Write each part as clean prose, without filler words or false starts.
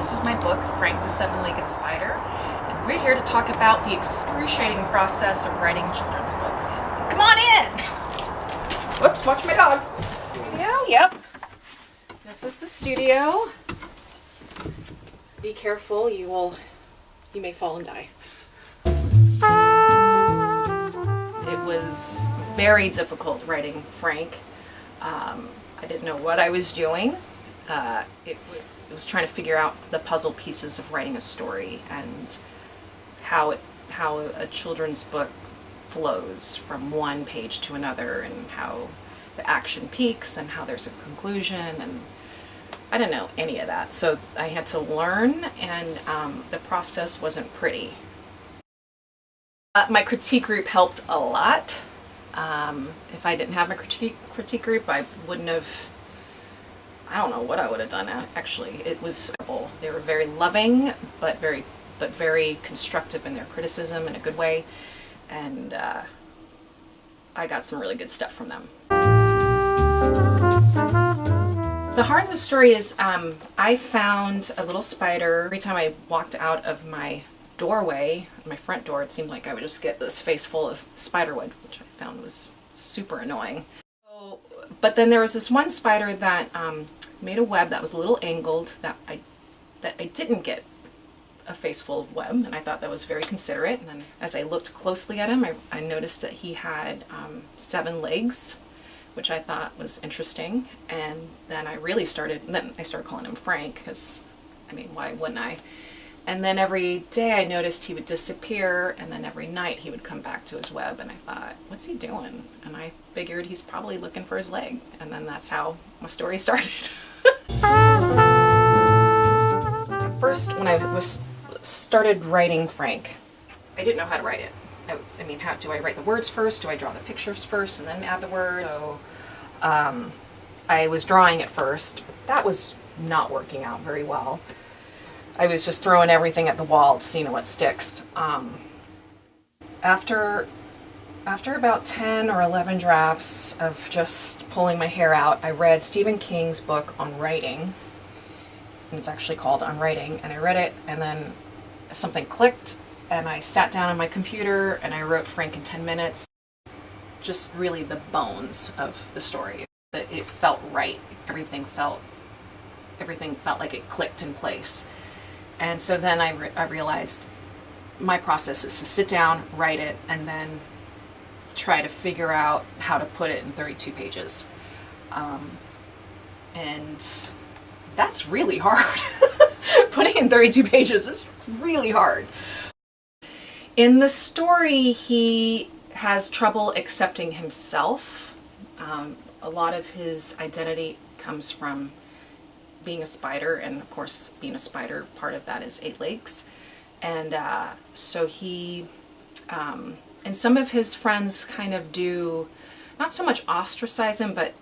This is my book, Frank the Seven-Legged Spider, and we're here to talk about the excruciating process of writing children's books. Come on in! Whoops, watch my dog. Studio, yep. This is the studio. Be careful, you may fall and die. It was very difficult writing Frank. I didn't know what I was doing. It was trying to figure out the puzzle pieces of writing a story and how a children's book flows from one page to another, and how the action peaks and how there's a conclusion, and I didn't know any of that. So I had to learn, and the process wasn't pretty. My critique group helped a lot. If I didn't have a critique group, I wouldn't have, I don't know what I would have done actually. It was, they were very loving, but very constructive in their criticism in a good way, and I got some really good stuff from them. The heart of the story is I found a little spider. Every time I walked out of my doorway, my front door, it seemed like I would just get this face full of spiderweb, which I found was super annoying. But then there was this one spider that made a web that was a little angled, that I didn't get a face full of web, and I thought that was very considerate. And then as I looked closely at him, I noticed that he had 7 legs, which I thought was interesting. And then I started calling him Frank, because, I mean, why wouldn't I? And then every day I noticed he would disappear, and then every night he would come back to his web, and I thought, what's he doing? And I figured he's probably looking for his leg, and then that's how my story started. First, when I started writing Frank, I didn't know how to write it. I mean, how do I write the words first? Do I draw the pictures first and then add the words? So I was drawing it first, but that was not working out very well. I was just throwing everything at the wall to see what sticks. After about 10 or 11 drafts of just pulling my hair out, I read Stephen King's book on writing. And it's actually called On Writing, and I read it, and then something clicked, and I sat down on my computer and I wrote Frank in 10 minutes. Just really the bones of the story. That it felt right. Everything felt like it clicked in place. And so then I realized my process is to sit down, write it, and then try to figure out how to put it in 32 pages. And that's really hard. Putting in 32 pages is really hard. In the story, he has trouble accepting himself. A lot of his identity comes from being a spider, and of course being a spider, part of that is 8 legs. And so he, and some of his friends kind of do, not so much ostracize him, but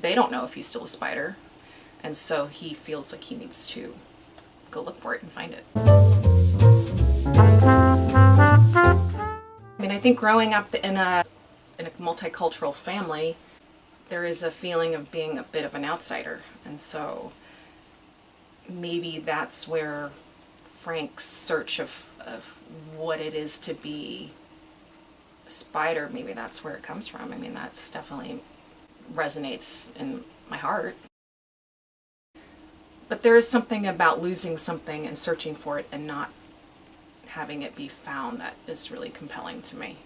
they don't know if he's still a spider. And so he feels like he needs to go look for it and find it. I mean, I think growing up in a multicultural family, there is a feeling of being a bit of an outsider, and so maybe that's where Frank's search of what it is to be a spider, maybe that's where it comes from. I mean, that's definitely resonates in my heart. But there is something about losing something and searching for it and not having it be found that is really compelling to me.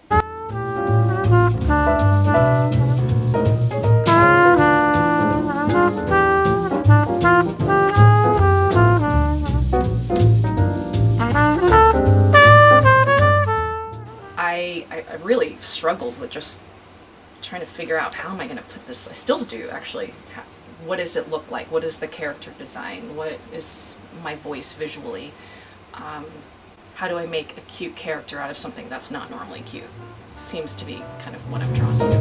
I really struggled with just trying to figure out, how am I going to put this, I still do actually, what does it look like, what is the character design, what is my voice visually, how do I make a cute character out of something that's not normally cute? It seems to be kind of what I'm drawn to.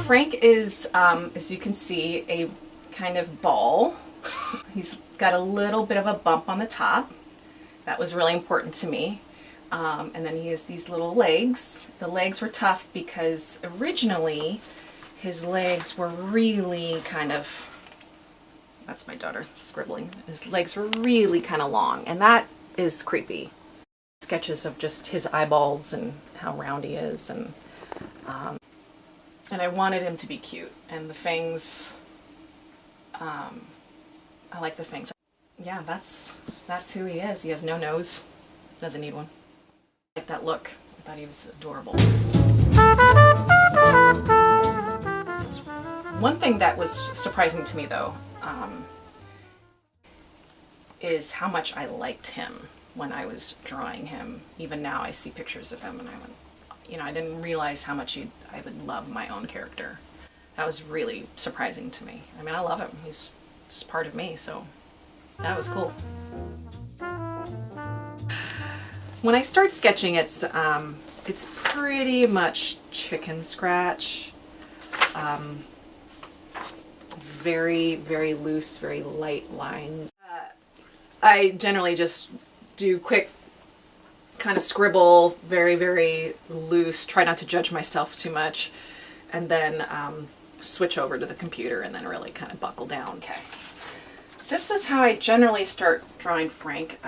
Frank is, as you can see, a kind of ball. He's got a little bit of a bump on the top. That was really important to me. And then he has these little legs. The legs were tough because originally his legs were really kind of, that's my daughter scribbling, his legs were really kind of long, and that is creepy. Sketches of just his eyeballs and how round he is, and I wanted him to be cute, and the fangs, I like the fangs. Yeah, that's who he is. He has no nose, doesn't need one. I like that look. I thought he was adorable. One thing that was surprising to me though, is how much I liked him when I was drawing him. Even now I see pictures of him and I went, you know, I didn't realize how much I would love my own character. That was really surprising to me. I mean, I love him. He's just part of me, so that was cool. When I start sketching, it's pretty much chicken scratch. Very, very loose, very light lines. I generally just do quick kind of scribble, very, very loose, try not to judge myself too much, and then switch over to the computer and then really kind of buckle down. Okay. This is how I generally start drawing Frank.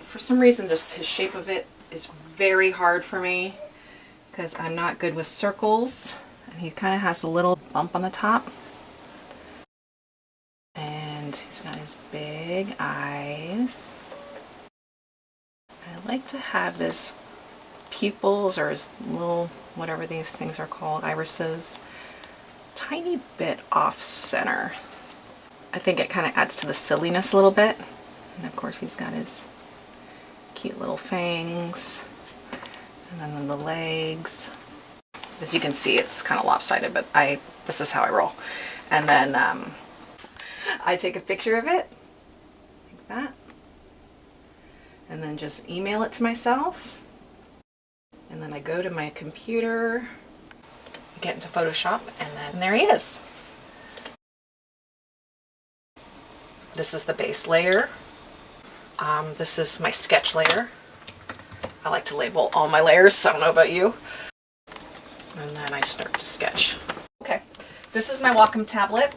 For some reason, just his shape of it is very hard for me because I'm not good with circles, and he kind of has a little bump on the top. And he's got his big eyes. I like to have his pupils, or his little, whatever these things are called, irises, tiny bit off center. I think it kind of adds to the silliness a little bit. And of course he's got his cute little fangs. And then the legs. As you can see, it's kind of lopsided, but this is how I roll. And then I take a picture of it, like that. And then just email it to myself. And then I go to my computer, get into Photoshop, and then there he is. This is the base layer. This is my sketch layer. I like to label all my layers, so I don't know about you. And then I start to sketch. Okay, this is my Wacom tablet.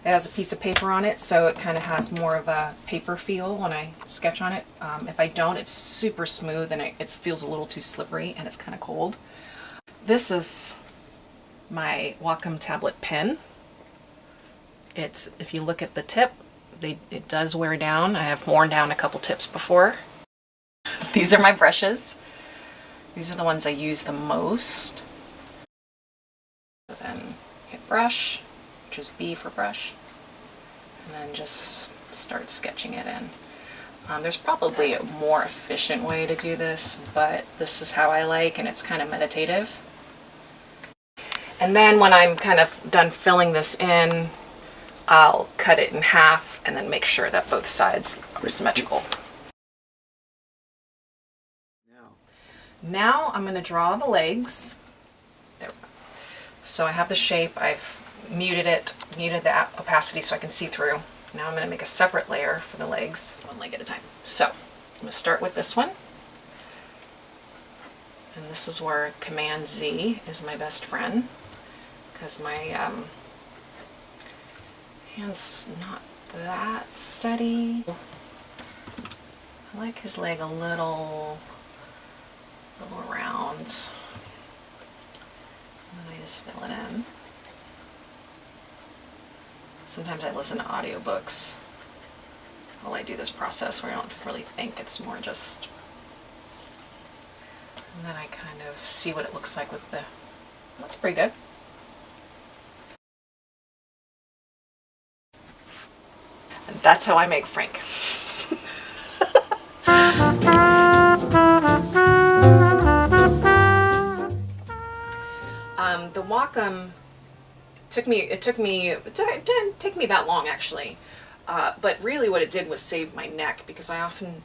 It has a piece of paper on it, so it kind of has more of a paper feel when I sketch on it. If I don't, it's super smooth and it feels a little too slippery and it's kind of cold. This is my Wacom tablet pen. If you look at the tip, it does wear down. I have worn down a couple tips before. These are my brushes. These are the ones I use the most. So then hit brush, which is B for brush, and then just start sketching it in. There's probably a more efficient way to do this, but this is how I like, and it's kind of meditative. And then when I'm kind of done filling this in, I'll cut it in half and then make sure that both sides are symmetrical. Now I'm going to draw the legs. There. So I have the shape, I've muted the opacity so I can see through. Now I'm going to make a separate layer for the legs, one leg at a time. So I'm going to start with this one. And this is where Command Z is my best friend, because my hand's not that steady. I like his leg a little round. And then I just fill it in. Sometimes I listen to audiobooks while I do this process where I don't really think, it's more just, and then I kind of see what it looks like with the, that's pretty good. And that's how I make Frank. The Wacom it didn't take me that long actually, but really what it did was save my neck, because I often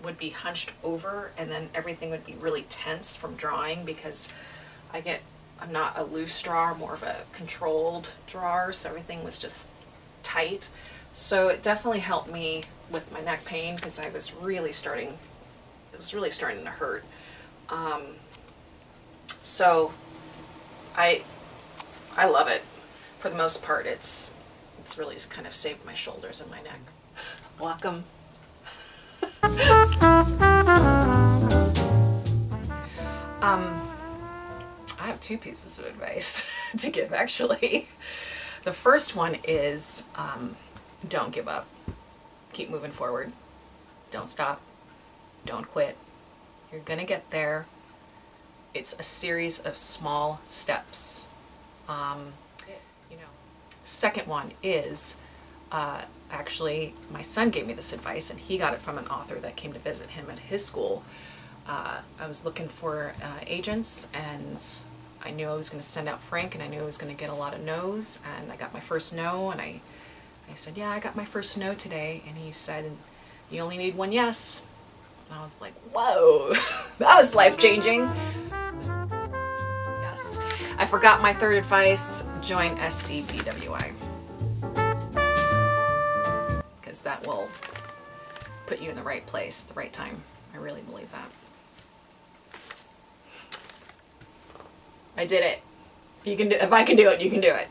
would be hunched over and then everything would be really tense from drawing, because I'm not a loose drawer, more of a controlled drawer, so everything was just tight. So it definitely helped me with my neck pain, because it was really starting to hurt. So I love it. For the most part, it's really just kind of saved my shoulders and my neck. Welcome. I have two pieces of advice to give, actually. The first one is don't give up. Keep moving forward. Don't stop. Don't quit. You're gonna get there. It's a series of small steps. Second one is actually my son gave me this advice, and he got it from an author that came to visit him at his school. I was looking for agents, and I knew I was going to send out Frank, and I knew I was going to get a lot of no's, and I got my first no, and I said, yeah, I got my first no today, and he said, you only need one yes. And I was like, whoa, that was life-changing. Yes, I forgot my third advice, join SCBWI. Because that will put you in the right place, the right time. I really believe that. I did it. You can do. If I can do it, you can do it.